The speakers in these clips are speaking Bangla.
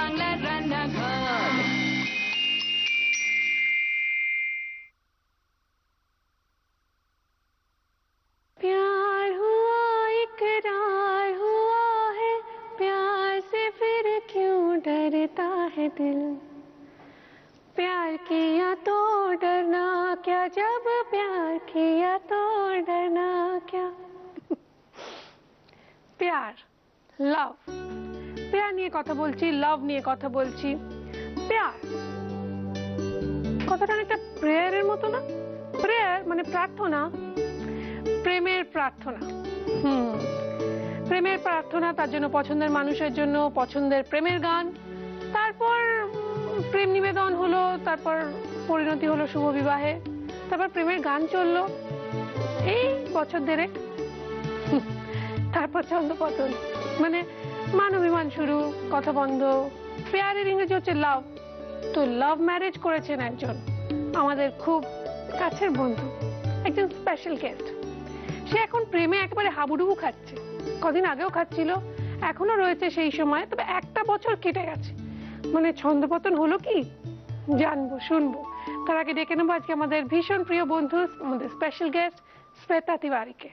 বাংলার রান্নাঘর। प्यार हुआ इकरार हुआ है, प्यार से फिर क्यों डरता है दिल, प्यार किया तो डरना क्या, जब प्यार किया तो डरना क्या। प्यार, লাভ, প্যার নিয়ে কথা বলছি, লাভ নিয়ে কথা বলছি। প্যার কথাটা একটা প্রেয়ারের মতো না? প্রেয়ার মানে প্রার্থনা, প্রেমের প্রার্থনা। প্রেমের প্রার্থনা, তার জন্য পছন্দের মানুষের জন্য পছন্দের প্রেমের গান, তারপর প্রেম নিবেদন হলো, তারপর পরিণতি হলো শুভ বিবাহে, তারপর প্রেমের গান চললো এই বছর দেড়েক, তারপর ছন্দপতন, মানে মান অভিমান শুরু, কথা বন্ধ। প্যারের ইংরেজি হচ্ছে লাভ। তো লাভ ম্যারেজ করেছেন একজন আমাদের খুব কাছের বন্ধু, একজন স্পেশাল গেস্ট। সে এখন প্রেমে একেবারে হাবুডুবু খাচ্ছে, কদিন আগেও খাচ্ছিল, এখনো রয়েছে সেই সময়। তবে একটা বছর কেটে গেছে, মানে ছন্দপতন হলো কি জানবো, শুনবো। তার আগে ডেকে নেবো আজকে আমাদের ভীষণ প্রিয় বন্ধু, আমাদের স্পেশাল গেস্ট শ্বেতা তিওয়ারিকে।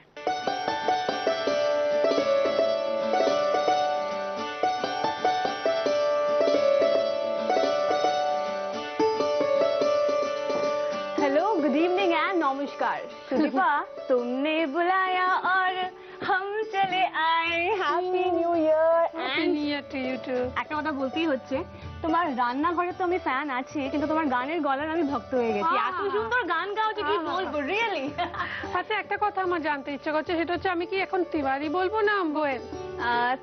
गुड इवनिंग एंड नमस्कार। सुदीपा, तुमने बुलाया और हम चले आए। Happy new year. Happy new year to you too. একটা কথা বলতেই হচ্ছে, তোমার রান্নাঘরে তো আমি ফ্যান আছি, কিন্তু তোমার গানের গলার আমি ভক্ত হয়ে গেছি। এত সুন্দর গান গাও যে কি বলবো, রিয়েলি। আচ্ছা, একটা কথা আমার জানতে ইচ্ছা করছে, সেটা হচ্ছে আমি কি এখন তিওয়ারি বলবো না গোয়েল?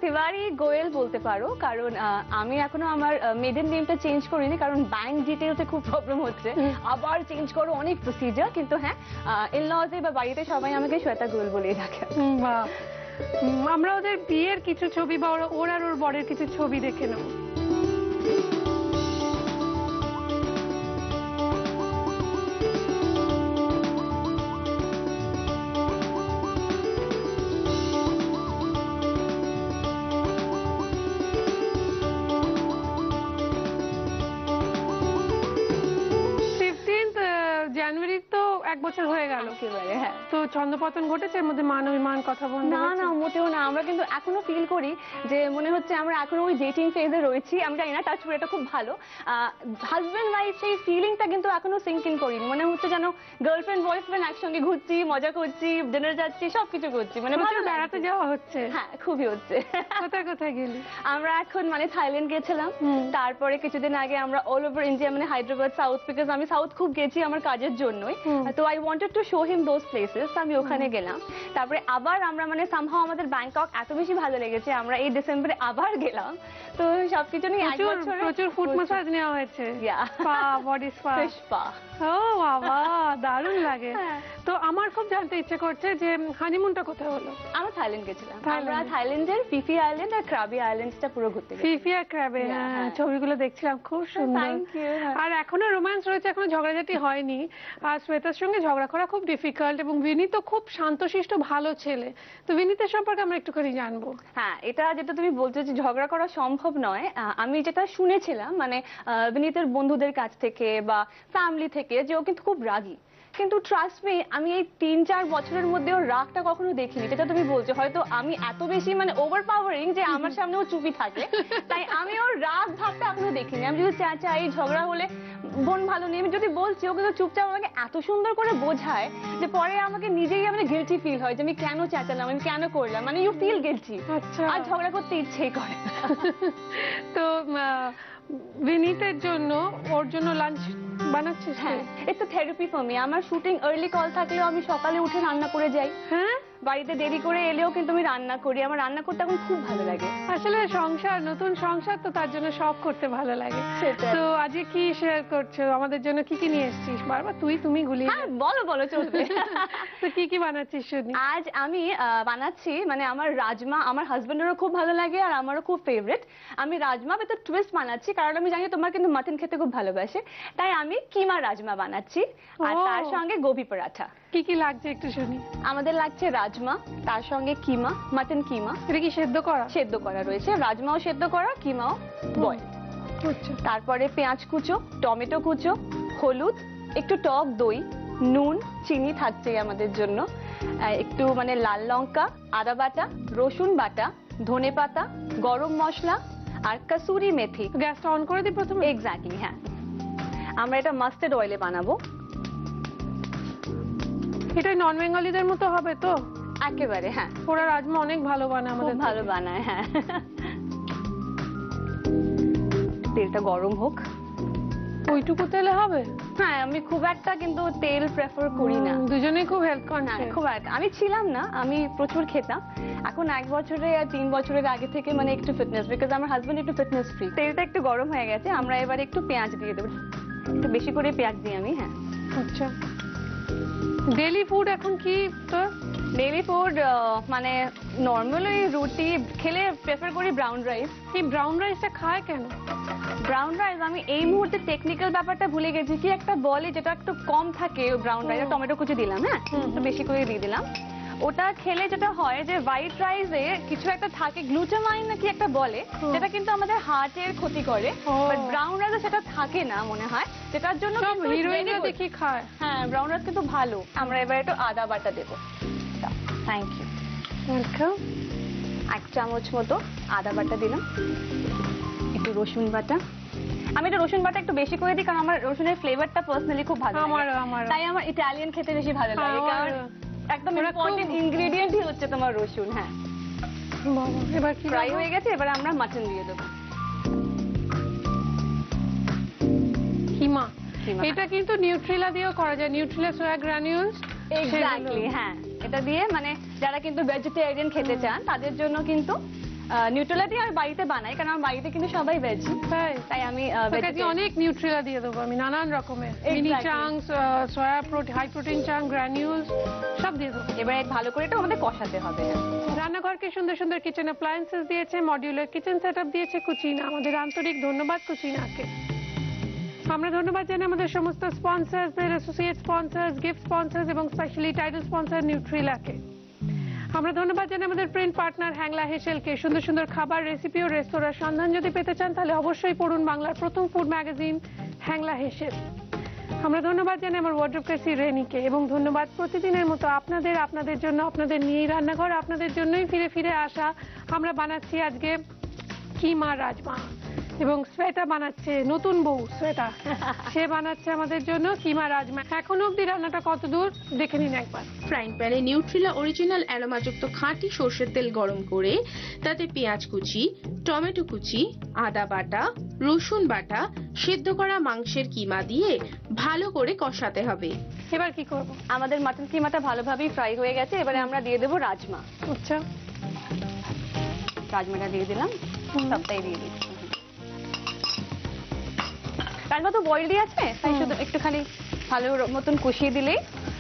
তিওয়ারি গোয়েল বলতে পারো, কারণ আমি এখনো আমার মেডেন নেমটা চেঞ্জ করিনি, কারণ ব্যাংক ডিটেলসে খুব প্রবলেম হচ্ছে, আবার চেঞ্জ করো, অনেক প্রসিজার। কিন্তু হ্যাঁ, ইনলজে বা বাড়িতে সবাই আমাকে শ্বেতা গোয়েল বলেই ডাকে। বাহ, আমরা ওদের বিয়ের কিছু ছবি বা ওর আর ওর বরের কিছু ছবি দেখে নেব। জানুয়ারি তো এক বছর হয়ে গেল। হ্যাঁ, তো ছন্দপতন ঘটেছে এর মধ্যে, মান অভিমান, কথা বন্ধ? না না, মোটেও না। আমরা কিন্তু এখনো ফিল করি যে মনে হচ্ছে আমরা এখনো ওই ডেটিং ফেজে রয়েছি। আমি জানি না, টাচ করে এটা খুব ভালো। হাজবেন্ড ওয়াইফ সেই ফিলিংটা কিন্তু এখনো সিঙ্ক ইন করিনি। মনে হচ্ছে যেন গার্লফ্রেন্ড বয়ফ্রেন্ড একসঙ্গে ঘুরছি, মজা করছি, ডিনার যাচ্ছি, সবকিছু করছি। মানে ভালো বেড়াতে যাওয়া হচ্ছে? হ্যাঁ, খুবই হচ্ছে। কোথায় কোথায় গেলি? আমরা এখন মানে থাইল্যান্ড গেছিলাম, তারপরে কিছুদিন আগে আমরা অল ওভার ইন্ডিয়া, মানে হায়দ্রাবাদ, সাউথ, বিকজ আমি সাউথ খুব গেছি আমার কাজের জন্যই। তো I wanted to show him those places, আমি ওখানে গেলাম। তারপরে আবার আমরা মানে সামহাও আমাদের ব্যাংকক এত বেশি ভালো লেগেছে, আমরা এই ডিসেম্বরে আবার গেলাম। তো সবকিছু নিয়ে প্রচুর ফুট ম্যাসাজ নেওয়া হয়েছে, স্পা, বডি স্পা, স্পা। ও বাবা, দারুণ লাগে। তো আমার খুব জানতে ইচ্ছে করছে যে হানিমুনটা কোথায় হলো? আমরা থাইল্যান্ড গেছিলাম। আমরা থাইল্যান্ডের ফিফি আইল্যান্ড আর ক্রাবি আইল্যান্ডসটা পুরো ঘুরতে গেছি। ফিফি আর ক্রাবে, ছবিগুলো দেখছিলাম, খুব সুন্দর। আর এখনো রোম্যান্স রয়েছে, এখনো ঝগড়াঝাটি হয়নি। আর শ্বেতার সঙ্গে ঝগড়া করা খুব ডিফিকাল্ট, এবং বিনীত খুব শান্তশিষ্ট ভালো ছেলে। তো বিনীতের সম্পর্কে আমরা একটুখানি জানবো। হ্যাঁ, এটা যেটা তুমি বলছো যে ঝগড়া করা সম্ভব নয়, আমি যেটা শুনেছিলাম মানে বিনীতের বন্ধুদের কাছ থেকে বা ফ্যামিলি থেকে, যে ও কিন্তু খুব রাগী। কিন্তু ট্রাস্ট মি, আমি এই 3-4 বছরের মধ্যে ওর রাগটা কখনো দেখিনি, যেটা তুমি বলছো। হয়তো আমি এত বেশি মানে ওভার পাওয়ারিং যে আমার সামনে ও চুপি থাকে, তাই আমি ওর রাগ ভাবটা এখনো দেখিনি। আমি যদি চাই ঝগড়া হলে বোন ভালো নেই, আমি যদি বলছি, ও কিন্তু চুপচাপ আমাকে এত সুন্দর করে বোঝায় যে পরে আমাকে নিজেই মানে গিলটি ফিল হয় যে আমি কেন চেঁচালাম, আমি কেন করলাম, মানে ইউ ফিল গিলটি। আচ্ছা, আর ঝগড়া করতে ইচ্ছেই করে। তো বিনীতের জন্য, ওর জন্য লাঞ্চ বানাচ্ছিস? হ্যাঁ, it's a therapy for me. আমার শুটিং আর্লি কল থাকলেও আমি সকালে উঠে রান্না করে যাই। হ্যাঁ, বাড়িতে দেরি করে এলেও কিন্তু আমি রান্না করি। আমার রান্না করতে এখন খুব ভালো লাগে। আসলে সংসার, নতুন সংসার, তো তার জন্য সব করতে ভালো লাগে। তো আজকে কি শেয়ার করছো আমাদের জন্য? কি কি নিয়ে এসেছিস? বারবার তুমি গুলিয়ে। হ্যাঁ, বলো বলো, চলবে। তো কি কি বানাচ্ছিস শুনি? আজ আমি বানাচ্ছি মানে আমার রাজমা, আমার হাজবেন্ডেরও খুব ভালো লাগে আর আমারও খুব ফেভারিট। আমি রাজমা উইথ টুইস্ট বানাচ্ছি, কারণ আমি জানি তোমার কিন্তু মাটন খেতে খুব ভালোবাসে, তাই আমি কিমা রাজমা বানাচ্ছি। আর তার সঙ্গে গোবি পরাঠা। কি কি লাগছে একটু শুনি। আমাদের লাগছে রাজমা, তার সঙ্গে কিমা, মাটন কিমা। এটা কি সেদ্ধ করা? সেদ্ধ করা রয়েছে, রাজমাও সেদ্ধ করা, কিমাও বয়েল। আচ্ছা তারপরে পেঁয়াজ কুচো, টমেটো কুচো, হলুদ, একটু টক দই, নুন, চিনি থাকছেই আমাদের জন্য, একটু মানে লাল লঙ্কা, আদা বাটা, রসুন বাটা, ধনেপাতা, গরম মশলা আর কাসুরি মেথি। গ্যাসটা অন করে দিই প্রথমে? এক্স্যাক্টলি, হ্যাঁ। আমরা এটা মাস্টার্ড অয়েলে বানাবো। এটা নন বেঙ্গলিদের মতো হবে তো? একেবারে, হ্যাঁ। ওরা রাজমা অনেক ভালো বানায়, আমাদের খুব ভালো বানায়, হ্যাঁ। তেলটা গরম হোক। ওইটুকু তেলে হবে? হ্যাঁ, আমি খুব একটা কিন্তু তেল প্রেফার করি না। দুজনেই খুব হেলথ হ্যাঁ, কনসিয়াস। খুব একটা আমি ছিলাম না, আমি প্রচুর খেতাম। এখন 1 বছরে আর 3 বছরের আগে থেকে মানে একটু ফিটনেস, বিকজ আমার হাজবেন্ড একটু ফিটনেস ফ্রি। তেলটা একটু গরম হয়ে গেছে, আমরা এবার একটু পেঁয়াজ দিয়ে দেবো, একটু বেশি করে পেঁয়াজ দিই আমি। হ্যাঁ। আচ্ছা, ডেইলি ফুড এখন কি তোর? ডেইলি ফুড মানে নর্মালি রুটি খেলে প্রেফার করি ব্রাউন রাইস। এই ব্রাউন রাইসটা খায় কেন? ব্রাউন রাইস আমি এই মুহূর্তে টেকনিক্যাল ব্যাপারটা ভুলে গেছি, কি একটা বলে যেটা একটু কম থাকে ব্রাউন রাইস। টমেটো কুচি দিলাম, হ্যাঁ, একটু বেশি করে দিয়ে দিলাম। ওটা খেলে যেটা হয় যে হোয়াইট রাইসে কিছু একটা থাকে, গ্লুটামাইন নাকি একটা বলে, যেটা কিন্তু আমাদের হার্টের ক্ষতি করে। বাট ব্রাউন রাইসে সেটা থাকে না মনে হয়, যেটার জন্য হিরোইনরা দেখি খায়। হ্যাঁ, ব্রাউন রাইস কিন্তু ভালো। আমরা এবার একটু আদা বাটা দেবো। Thank you. ওয়েলকাম। 1 চামচ মতো আদা বাটা দিলাম, একটু রসুন বাটা। আমি এটা রসুন বাটা একটু বেশি করে দিই, কারণ আমার রসুনের ফ্লেভারটা পার্সোনালি খুব ভালো লাগে। তাই আমার ইটালিয়ান খেতে বেশি ভালো লাগে, কারণ একদম ইম্পর্টেন্ট ইনগ্রেডিয়েন্টই হচ্ছে তোমার রসুন। হ্যাঁ, এবার কি ফ্রাই হয়ে গেছে, এবার আমরা মাটন দিয়ে দেবো। কিমা। এটা কিন্তু নিউট্রিলা দিয়েও করা যায়, নিউট্রিলা সোয়া গ্রানিউলস। এক্স্যাক্টলি, হ্যাঁ। এটা দিয়ে মানে যারা কিন্তু ভেজিটেরিয়ান খেতে চান তাদের জন্য কিন্তু নিউট্রিলা দিয়ে আমি বাড়িতে বানাই, কারণ আমার বাড়িতে কিন্তু সবাই ভেজি, তাই আমি অনেক নিউট্রিলা দিয়ে দেবো আমি, নানান রকমের mini chunks, soya protein, high protein chunk, granules সব দিয়ে দেবো। এবার ভালো করে এটা আমাদের কষাতে হবে। রান্নাঘরকে সুন্দর সুন্দর কিচেন অ্যাপ্লায়েন্সেস দিয়েছে, মডিউলার কিচেন সেটআপ দিয়েছে কুচিনা। আমাদের আন্তরিক ধন্যবাদ কুচিনাকে। আমরা ধন্যবাদ জানাই আমাদের সমস্ত স্পন্সরসদের, অ্যাসোসিয়েট স্পন্সরস, গিফট স্পন্সরস এবং স্পেশালি টাইটেল স্পন্সর নিউট্রিলাকে। আমরা ধন্যবাদ জানাই আমাদের প্রিন্ট পার্টনার হ্যাংলা হেসেলকে। সুন্দর সুন্দর খাবার, রেসিপি ও রেস্তোরাঁর সন্ধান যদি পেতে চান তাহলে অবশ্যই পড়ুন বাংলার প্রথম ফুড ম্যাগাজিন হ্যাংলা হেসেল। আমরা ধন্যবাদ জানাই আমার ওয়ার্ডরোব কেসি রেনিকে, এবং ধন্যবাদ প্রতিদিনের মতো আপনাদের জন্য, আপনাদের নিয়েই রান্নাঘর, আপনাদের জন্যই ফিরে ফিরে আসা। আমরা বানাচ্ছি আজকে কিমা রাজমা, এবং শ্বেতা বানাচ্ছে, নতুন বউ শ্বেতা, সে বানাচ্ছে আমাদের জন্য কিমা রাজমা। এখনো অব্দি রান্নাটা কত দূর দেখে নিন একবার। ফ্রাইং প্যানে নিউট্রিলা অরিজিনাল অ্যারোমাযুক্ত খাঁটি সর্ষের তেল গরম করে তাতে পেঁয়াজ কুচি, টমেটো কুচি, আদা বাটা, রসুন বাটা, সিদ্ধ করা মাংসের কিমা দিয়ে ভালো করে কষাতে হবে। এবার কি করব? আমাদের মাটন কিমাটা ভালোভাবেই ফ্রাই হয়ে গেছে, এবারে আমরা দিয়ে দেবো রাজমা। আচ্ছা, রাজমাটা দিয়ে দিলাম, সবটাই দিয়ে দিচ্ছি। রাজমা তো বয়েলডই আছে, তাই শুধু একটুখানি ভালো মতন কষিয়ে দিলেই।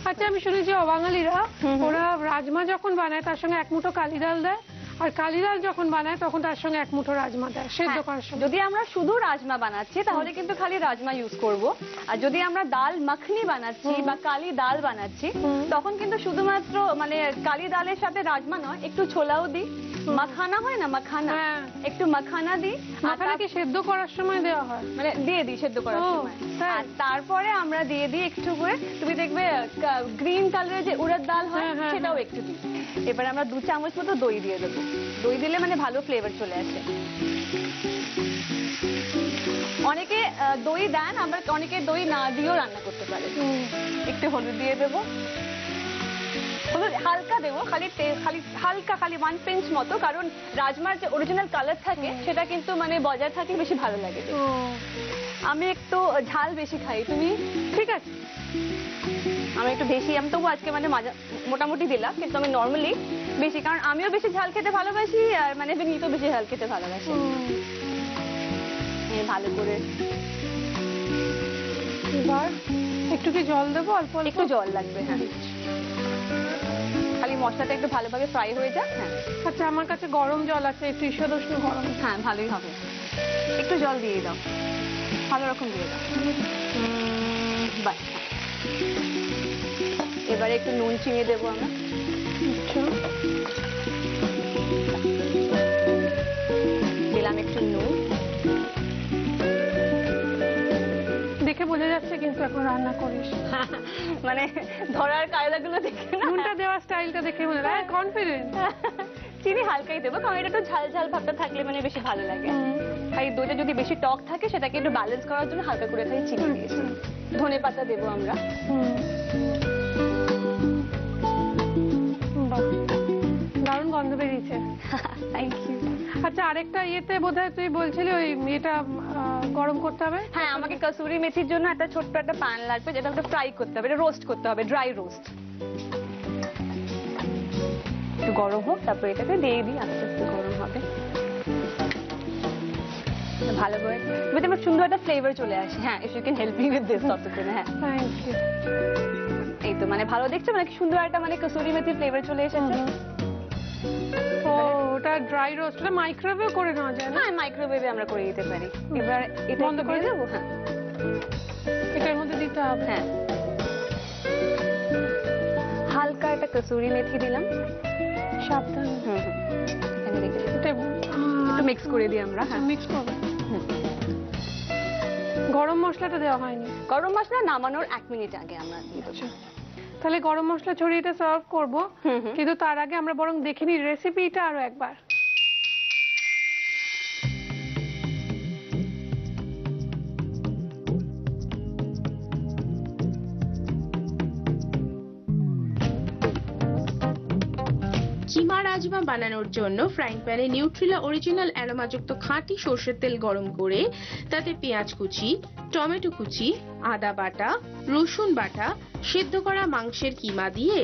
আচ্ছা, আমি শুনেছি অবাঙালিরা ওরা রাজমা যখন বানায় তার সঙ্গে 1 মুঠো কালি ডাল দেয়, আর কালি ডাল যখন বানায় তখন তার সঙ্গে 1 মুঠো রাজমা দেয় সেদ্ধ করার সময়। যদি আমরা শুধু রাজমা বানাচ্ছি তাহলে কিন্তু খালি রাজমা ইউজ করব, আর যদি আমরা ডাল মাখনি বানাচ্ছি বা কালি ডাল বানাচ্ছি তখন কিন্তু শুধুমাত্র মানে কালি ডালের সাথে রাজমা নয়, একটু ছোলাও দিই, মাখানা হয় না, মাখানা, একটু মাখানা দিই। মাখানা কি সেদ্ধ করার সময় দেওয়া হয়? মানে দিয়ে দিই সেদ্ধ করার সময়, আর তারপরে আমরা দিয়ে দিই একটু করে, তুমি দেখবে গ্রিন কালারের যে উড়দ ডাল হয় সেটাও একটু দিই। এবার আমরা 2 চামচ মতো দই দিয়ে দেবো। দই দিলে মানে ভালো ফ্লেভার চলে আসে। অনেকে দই দেন, আবার অনেকে দই না দিয়েও রান্না করতে পারে। একটু হলুদ দিয়ে দেবো, হলুদ হালকা দেবো, খালি হালকা, খালি 1 পিঞ্চ মতো, কারণ রাজমার যে অরিজিনাল কালার থাকে সেটা কিন্তু মানে বজায় থাকে, বেশি ভালো লাগে। আমি একটু ঝাল বেশি খাই, তুমি? ঠিক আছে, আমি একটু বেশি, আমি তবু আজকে মানে মোটামুটি দিলাম, কিন্তু আমি নর্মালি বেশি, কারণ আমিও বেশি ঝাল খেতে ভালোবাসি, আর মানে বিনীত বেশি ঝাল খেতে ভালোবাসি। ভালো করে এবার একটু কি জল দেবো? অল্প একটু জল লাগবে, হ্যাঁ, খালি মশলাটা একটু ভালোভাবে ফ্রাই হয়ে যাক। হ্যাঁ, আচ্ছা, আমার কাছে গরম জল আছে, একটু ঈষদুষ্ণ গরম। হ্যাঁ, ভালোই হবে, একটু জল দিয়ে দাও, ভালো রকম দিয়ে দাও। বাস, এবারে একটু নুন চিনি দেবো আমরা। দিলাম একটু নুন, যাচ্ছে কিন্তু এখন রান্না করিস। মানে ধরার কায়দাগুলো দেখে না, নুনটা দেওয়ার স্টাইলটা দেখে মনে হয় কনফিডেন্ট। চিনি হালকাই দেবো, কারণ এটা একটু ঝাল ঝাল ভাবটা থাকলে মানে বেশি ভালো লাগে। আর এই দইটা যদি বেশি টক থাকে সেটাকে একটু ব্যালেন্স করার জন্য হালকা করে খালি চিনি দিয়েছি। ধনেপাতা দেবো আমরা। দারুণ গন্ধ বেরিয়েছে। Thank you. আচ্ছা, আরেকটা ইয়েতে বোধহয় তুই বলছিলি ওই এটা গরম করতে হবে। হ্যাঁ, আমাকে কসুরি মেথির জন্য একটা ছোট্ট একটা প্যান লাগবে, যেটা আমাকে ফ্রাই করতে হবে, এটা রোস্ট করতে হবে, ড্রাই রোস্ট। একটু গরম হোক, তারপর এটাকে দিয়ে দিই, আস্তে আস্তে গরম হবে ভালো করে, যাতে আমার সুন্দর একটা ফ্লেভার চলে আসে। হ্যাঁ, if you can help me with this ততক্ষণে। হ্যাঁ, থ্যাংক ইউ। এই তো মানে ভালো দেখছো, মানে কি সুন্দর একটা মানে কসুরি মেথির ফ্লেভার চলে এসেছে। ও, ওটা ড্রাই রোস্ট, ওটা মাইক্রোওয়েভে করে নেওয়া যায় না? হ্যাঁ, মাইক্রোওয়েভে আমরা করে দিতে পারি। এবার এটা বন্ধ করে দেবো। হ্যাঁ, এটার মধ্যে দিতে হবে। হ্যাঁ, হালকা একটা কসুরি মেথি দিলাম। সাবধান। এখানে রেখে দিই। এটা একটু মিক্স করে দিই আমরা। হ্যাঁ, মিক্স করবো। গরম মশলাটা দেওয়া হয়নি? গরম মশলা নামানোর 1 মিনিট আগে আমরা দিয়ে দেবো। তাহলে গরম মশলা ছড়িয়ে এটা সার্ভ করবো, কিন্তু তার আগে আমরা বরং দেখে নিই রেসিপিটা আরো একবার। কিমা রাজমা বানানোর জন্য ফ্রাইং প্যানে নিউট্রিলা অরিজিনাল অ্যারোমাযুক্ত খাঁটি সর্ষের তেল গরম করে তাতে পেঁয়াজ কুচি, টমেটো কুচি, আদা বাটা, রসুন বাটা, সেদ্ধ করা মাংসের কিমা দিয়ে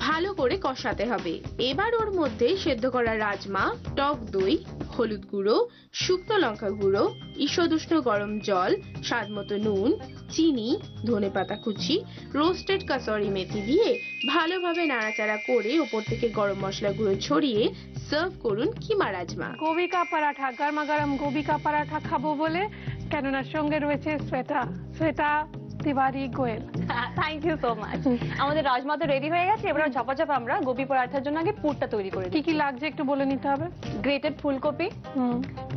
ভালো করে কষাতে হবে। এবার ওর মধ্যে সেদ্ধ করা রাজমা, টক দই, হলুদ গুঁড়ো, শুকনো লঙ্কা গুঁড়ো, ঈষদ উষ্ণ গরম জল, স্বাদমতো নুন, চিনি, ধনেপাতা কুচি, রোস্টেড কাসুরি মেথি দিয়ে ভালোভাবে নাড়াচাড়া করে ওপর থেকে গরম মশলা গুঁড়ো ছড়িয়ে সার্ভ করুন কিমা রাজমা। গোবি কা পরাঠা, গরমা গরম গোবি কা পরাঠা খাবো বলে, কেননা সঙ্গে রয়েছে Shweta Tiwari Goel. Thank you so much. আমাদের রাজমা তো রেডি হয়ে গেছে, এবার ঝপাঝপ আমরা গোবি পরাঠার জন্য আগে পুরটা তৈরি করে কি দিই। কি লাগছে একটু বলে নিতে হবে। গ্রেটেড ফুলকপি,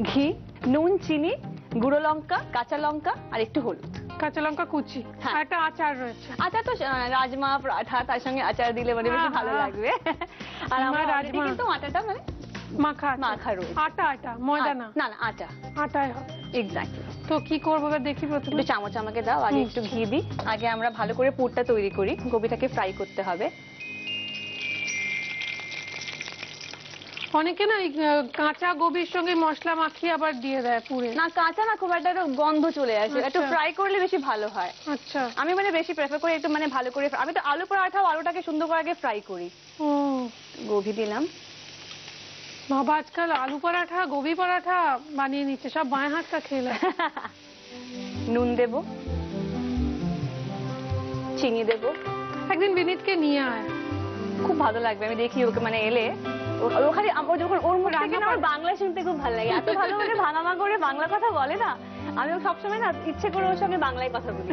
ঘি, নুন, চিনি, গুঁড়ো লঙ্কা, কাঁচা লঙ্কা আর একটু হলুদ। কাঁচা লঙ্কা কুচি, হ্যাঁ। আর একটা আচার রয়েছে। আচার তো রাজমা পরাঠা তার সঙ্গে আচার দিলে মানে বেশি ভালো লাগবে। আর আমার রাজমা কিন্তু আটাটা মানে মাখা রয়েছে। আটা ময়দা না? না, আটা, আটাই হবে। এক্স্যাক্টলি। তো কি করবো এবার দেখি। প্রথমে একটু চামচ আমাকে দাও, আগে একটু ঘি দিই। আগে আমরা ভালো করে পুরটা তৈরি করি, গোবিটাকে ফ্রাই করতে হবে। অনেকে না কাঁচা গোবির সঙ্গে মশলা মাখিয়ে আবার দিয়ে দেয় পুরে। না, কাঁচা না, খুব একটা গন্ধ চলে আসে, একটু ফ্রাই করলে বেশি ভালো হয়। আচ্ছা, আমি মানে বেশি প্রেফার করি একটু মানে ভালো করে। আমি তো আলু পরাঠাও আলুটাকে সুন্দর করে আগে ফ্রাই করি। গোবি দিলাম। বাবা আজকাল আলু পরাঠা গোবি পরাঠা বানিয়ে নিচ্ছে, সব বাঁয়ে হাতটা খেলে। নুন দেব, চিনি দেব। একদিন বিনীতকে নিয়ে আয়, খুব ভালো লাগবে। আমি দেখি ওকে মানে এলে ওখানে যখন ওর মুখ থেকে না আমার বাংলা শুনতে খুব ভালো লাগে। এত ভালো মানে ভাঙামা করে বাংলা কথা বলে না, আমি সবসময় না ইচ্ছে করে ওর সঙ্গে বাংলায় কথা বলি।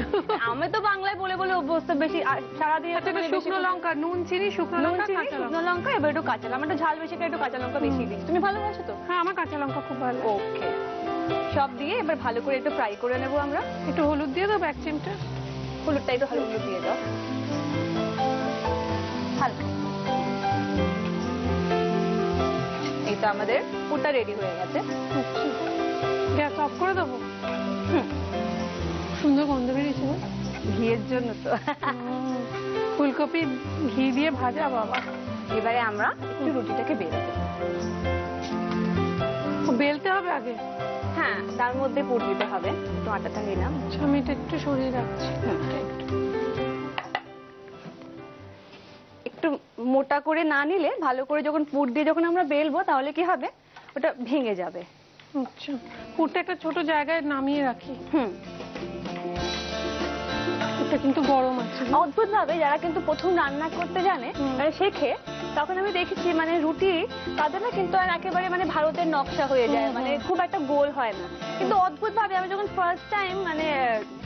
আমি তো বাংলায় বলে বলে অভ্যস্ত বেশি, সারাদিন। শুকনো লঙ্কা, নুন, চিনি, শুকনো লঙ্কা, এবার একটু কাঁচা লঙ্কা, একটু ঝাল বেশি করে একটু কাঁচা লঙ্কা বেশি দিই। তুমি ভালোবাসো তো? হ্যাঁ, আমার কাঁচা লঙ্কা খুব ভালো। ওকে, সব দিয়ে এবার ভালো করে একটু ফ্রাই করে নেবো আমরা। একটু হলুদ দিয়ে দেবো, 1 চিমটে হলুদটা একটু হলুদ দিয়ে দাও হালকা। এই তো আমাদের পুরটা রেডি হয়ে গেছে। গ্যাস অফ করে দেবো। সুন্দর গন্ধ বেরিয়েছে না? ঘিয়ের জন্য তো। ফুলকপি ঘি দিয়ে ভাজা বাবা। এবারে আমরা একটু রুটিটাকে বেলবো। বেলতে হবে আগে? হ্যাঁ, তার মধ্যে পুর দিতে হবে। একটু আটাটা নিলাম। আমি এটা একটু সরিয়ে রাখছি। একটু মোটা করে না নিলে, ভালো করে যখন পুর দিয়ে যখন আমরা বেলবো তাহলে কি হবে, ওটা ভেঙে যাবে। আচ্ছা, পুরটা একটা ছোট জায়গায় নামিয়ে রাখি। এটা কিন্তু গরম আছে। অদ্ভুত ভাবে যারা কিন্তু প্রথম রান্না করতে জানে, মানে শেখে, তখন আমি দেখেছি মানে রুটি তাদের না কিন্তু আর একেবারে মানে ভারতের নকশা হয়ে যায়, মানে খুব একটা গোল হয় না। কিন্তু অদ্ভুত ভাবে আমি যখন ফার্স্ট টাইম মানে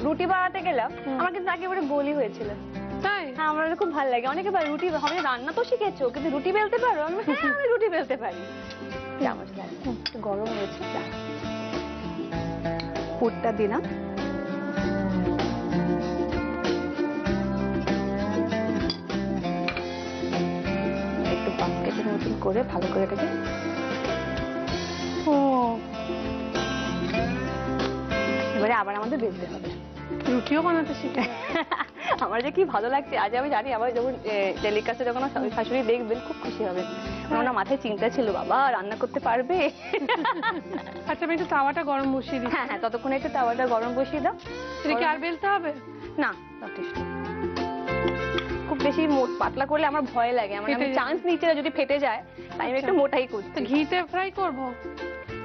রুটি বানাতে গেলাম, আমার কিন্তু একেবারে গোলই হয়েছিল। তাই? হ্যাঁ, আমার খুব ভালো লাগে। অনেকে বলে রুটি হবে, রান্না তো শিখেছো কিন্তু রুটি বেলতে পারো? হ্যাঁ, আমি রুটি বেলতে পারি। চামচ গরম হয়েছে, পুরটা দিলাম। মতন করে ভালো করে এটাকে ও এবারে আবার আমাদের বেজতে হবে। রুটিও বানাতে শিখে আমার যে কি ভালো লাগছে আজ আমি জানি, আবার যখন টেলিকাস্টে যখন আমার শাশুড়ি দেখবেন খুব খুশি হবে। ওনার মাথায় চিন্তা ছিল বাবা রান্না করতে পারবে। আচ্ছা আমি একটু তাওয়াটা গরম বসিয়ে দিই। হ্যাঁ হ্যাঁ, ততক্ষণে একটু তাওয়াটা গরম বসিয়ে দাও। এটা কি আর বেলতে হবে? না যথেষ্ট। খুব বেশি পাতলা করলে আমার ভয় লাগে, আমার আমি চান্স নিচ্ছি না যদি ফেটে যায়, তাই আমি একটু মোটাই করছি। তো ঘিতে ফ্রাই করব?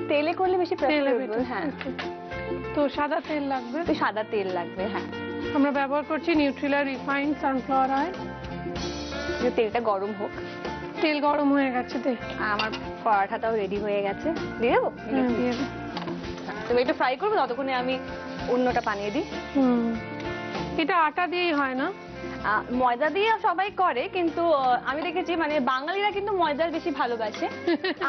তেলে করলে বেশি তেলে প্রেফারেবল। হ্যাঁ তো সাদা তেল লাগবে? তো সাদা তেল লাগবে। হ্যাঁ আমরা ব্যবহার করছি নিউট্রিলা রিফাইন্ড সানফ্লাওয়ার অয়েল। তেলটা গরম হোক। তেল গরম হয়ে গেছে দেখ। আমার পরাঠাটাও রেডি হয়ে গেছে, দিয়ে দেবো? দিয়ে দে। তুমি একটু ফ্রাই করবে, ততক্ষণে আমি অন্যটা বানিয়ে দিই। এটা আটা দিয়েই হয় না? ময়দা দিয়ে সবাই করে, কিন্তু আমি দেখেছি মানে বাঙালিরা কিন্তু ময়দার বেশি ভালোবাসে।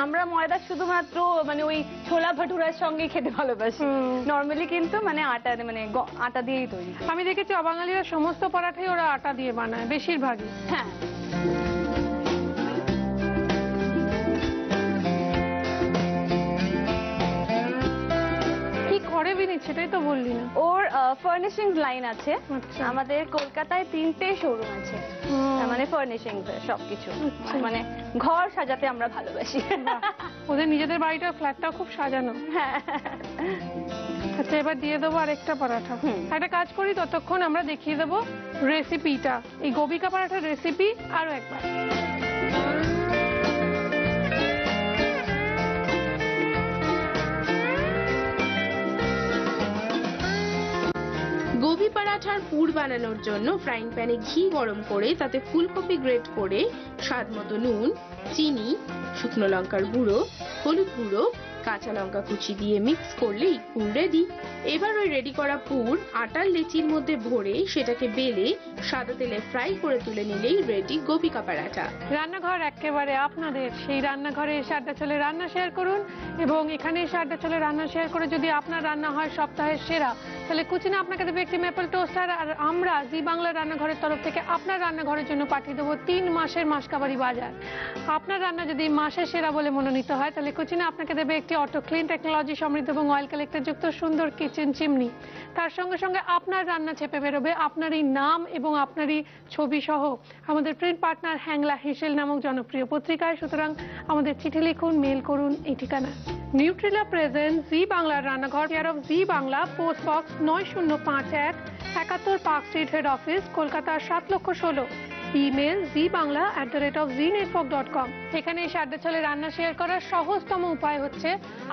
আমরা ময়দা শুধুমাত্র মানে ওই ছোলা ভাটুরার সঙ্গে খেতে ভালোবাসি। নর্মালি কিন্তু মানে আটা দিয়েই তৈরি। আমি দেখেছি অবাঙালিরা সমস্ত পরাঠাই ওরা আটা দিয়ে বানায় বেশিরভাগই। হ্যাঁ করে বিনি সেটাই তো বললি না। ওর ফার্নিশিং লাইন আছে। আচ্ছা। আমাদের কলকাতায় 3টে শোরুম আছে, মানে ফার্নিশিং সবকিছু, মানে ঘর সাজাতে আমরা ভালোবাসি। ওদের নিজেদের বাড়িটা ফ্ল্যাটটা খুব সাজানো। হ্যাঁ আচ্ছা এবার দিয়ে দেবো আরেকটা পরাঠা। একটা কাজ করি, ততক্ষণ আমরা দেখিয়ে দেবো রেসিপিটা, এই গোবি কা পরাঠার রেসিপি আরো একবার। গোবি পরাঠার পুর বানানোর জন্য ফ্রাইং প্যানে ঘি গরম করে তাতে ফুলকপি গ্রেট করে, স্বাদ মতো নুন, চিনি, শুকনো লঙ্কার গুঁড়ো, হলুদ গুঁড়ো, কাঁচা লঙ্কা কুচি দিয়ে মিক্স করলেই পুর রেডি। এবার ওই রেডি করা পুর আটার লেচির মধ্যে ভরে সেটাকে বেলে সাদা তেলে ফ্রাই করে তুলে নিলেই রেডি গোবি কা পরাঠা। রান্নাঘর একেবারে আপনাদের, সেই রান্নাঘরে এসে আড্ডা চলে রান্না শেয়ার করুন, এবং এখানে এসে আড্ডা চলে রান্না শেয়ার করে যদি আপনার রান্না হয় সপ্তাহের সেরা, তাহলে কুচিনা আপনাকে দেবে একটি মেপল টোস্টার, আর আমরা জি বাংলা রান্নাঘরের তরফ থেকে আপনার রান্নাঘরের জন্য পাঠিয়ে দেবো 3 মাসের মাসকাবারি বাজার। আপনার রান্না যদি মাসের সেরা বলে মনোনীত হয়, তাহলে কুচিনা আপনাকে দেবে একটি অটো ক্লিন টেকনোলজি সমৃদ্ধ এবং অয়েল কালেক্টর যুক্ত সুন্দর কিচেন চিমনি। তার সঙ্গে সঙ্গে আপনার রান্না চেপে বেরোবে আপনারই নাম এবং আপনারই ছবি সহ আমাদের প্রিন্ট পার্টনার হ্যাংলা হেসেল নামক জনপ্রিয় পত্রিকায়। সুতরাং আমাদের চিঠি লিখুন, মেল করুন এই ঠিকানা। নিউট্রিলা প্রেজেন্ট জি বাংলার রান্নাঘর, care of G Bangla, post box 9051, 71 park street, head office, Kolkata 7,16,000। Email zbangla@znetwork.com। এখানে এসে আড্ডা চলে রান্না শেয়ার করার সহজতম উপায় হচ্ছে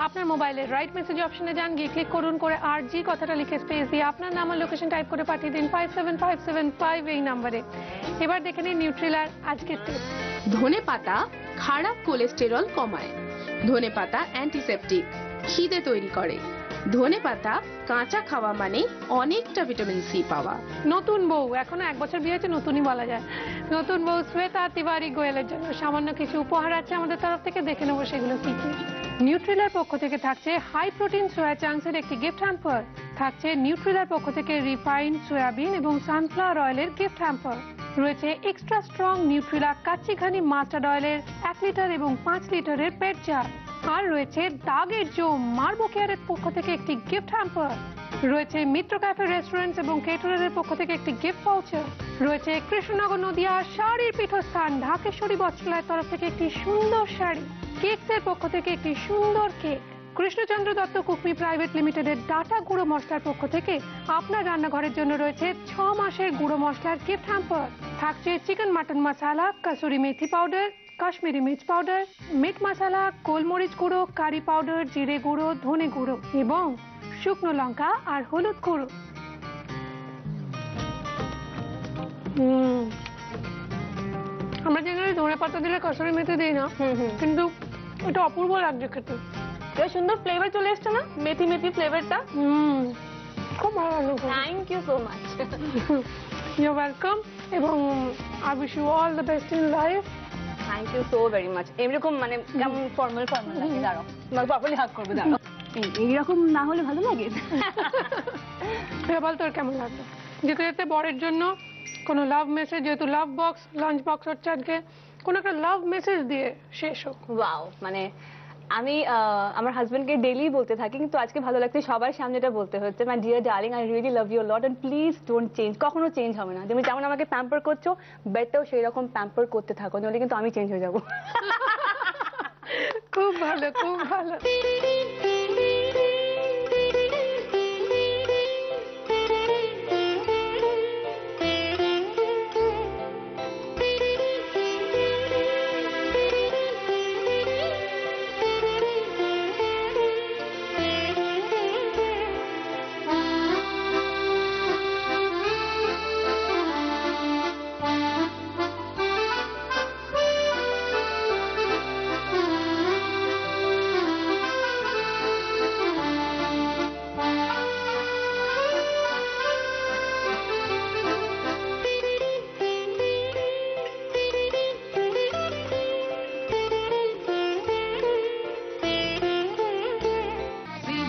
আপনার মোবাইলের রাইট মেসেজ অপশনে যান, গিয়ে ক্লিক করুন, করে আর জি কথাটা লিখে স্পেস দিয়ে আপনার নাম আর লোকেশন টাইপ করে পাঠিয়ে দিন 57575 এই নম্বরে। এবার দেখে নিন নিউট্রিলার আজকের টিপস। ধনে পাতা খারাপ কোলেস্টেরল কমায়। ধনে পাতা অ্যান্টিসেপটিক, খিদে তৈরি করে। ধনে পাতা কাঁচা খাওয়া মানে অনেকটা ভিটামিন সি পাওয়া। নতুন বউ, এখনো 1 বছর বিয়ে হয়েছে, নতুনই বলা যায়। নতুন বউ শ্বেতা তিওয়ারি গোয়েলের জন্য সামান্য কিছু উপহার আছে আমাদের তরফ থেকে, দেখে নেবো সেগুলো কি কি। নিউট্রিলার পক্ষ থেকে থাকছে হাই প্রোটিন সোয়া চাংসের একটি গিফট হ্যাম্পার, থাকছে নিউট্রিলার পক্ষ থেকে রিফাইন্ড সয়াবিন এবং সানফ্লাওয়ার অয়েলের গিফট হ্যাম্পার, রয়েছে extra strong Nutrela kachi ghani mustard অয়েলের 1 লিটার এবং 5 লিটারের পেট জার, আর রয়েছে দাগের জোম মার্বো কেয়ারের পক্ষ থেকে একটি গিফট হ্যাম্পার, রয়েছে মিত্র ক্যাফে রেস্টুরেন্টস এবং কেটারারের পক্ষ থেকে একটি গিফট ভাউচার, রয়েছে কৃষ্ণনগর নদিয়া শাড়ির পীঠস্থান ঢাকেশ্বরী বস্ত্রালয়ের তরফ থেকে একটি সুন্দর শাড়ি, কেকসের পক্ষ থেকে একটি সুন্দর কেক, কৃষ্ণচন্দ্র দত্ত কুকমি প্রাইভেট লিমিটেডের ডাটা গুঁড়ো মশলার পক্ষ থেকে আপনার রান্নাঘরের জন্য রয়েছে 6 মাসের গুঁড়ো মশলার গিফট হ্যাম্পার, থাকছে চিকেন মাটন মশলা, কাসুরি মেথি পাউডার, কাশ্মীরি মির্চ পাউডার, মিট মশলা, গোলমরিচ গুঁড়ো, কারি পাউডার, জিরে গুঁড়ো, ধনে গুঁড়ো এবং শুকনো লঙ্কা আর হলুদ গুঁড়ো। আমরা জেনারেলি ধনে পাতা দিলে কাসুরি মেথি দিই না, কিন্তু এটা অপূর্ব লাগছে খেতে। এটা সুন্দর ফ্লেভার চলে এসছে না, মেথি মেথি ফ্লেভারটা। খুব ভালো লাগলো। Thank you so much. You welcome, এবং I wish you all the best in life. Thank you so very much. এরকম মানে কেমন ফর্মাল ফর্মাল লাগে, দাঁড়াও তোমাকে প্রপারলি হাগ করবে, দাঁড়াও। এইরকম না হলে ভালো লাগে। বল তোর কেমন লাগলো? যেতে যেতে বরের জন্য কোনো লাভ মেসেজ, যেহেতু লাভ বক্স লাঞ্চ বক্স হচ্ছে আজকে, কোনো একটা লাভ মেসেজ দিয়ে শেষ হোক। ওয়াও, মানে আমি আমার হাজবেন্ডকে ডেইলি বলতে থাকি, কিন্তু আজকে ভালো লাগছে সবার সামনে এটা বলতে হচ্ছে। My dear darling, I really love you lot and please don't change. কখনো চেঞ্জ হবে না। তুমি যেমন আমাকে প্যাম্পার করছো, বেটাও সেই রকম প্যাম্পার করতে থাকো, নইলে কিন্তু আমি চেঞ্জ হয়ে যাবো। খুব ভালো, খুব ভালো।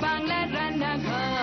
বাংলার রান্নাঘর।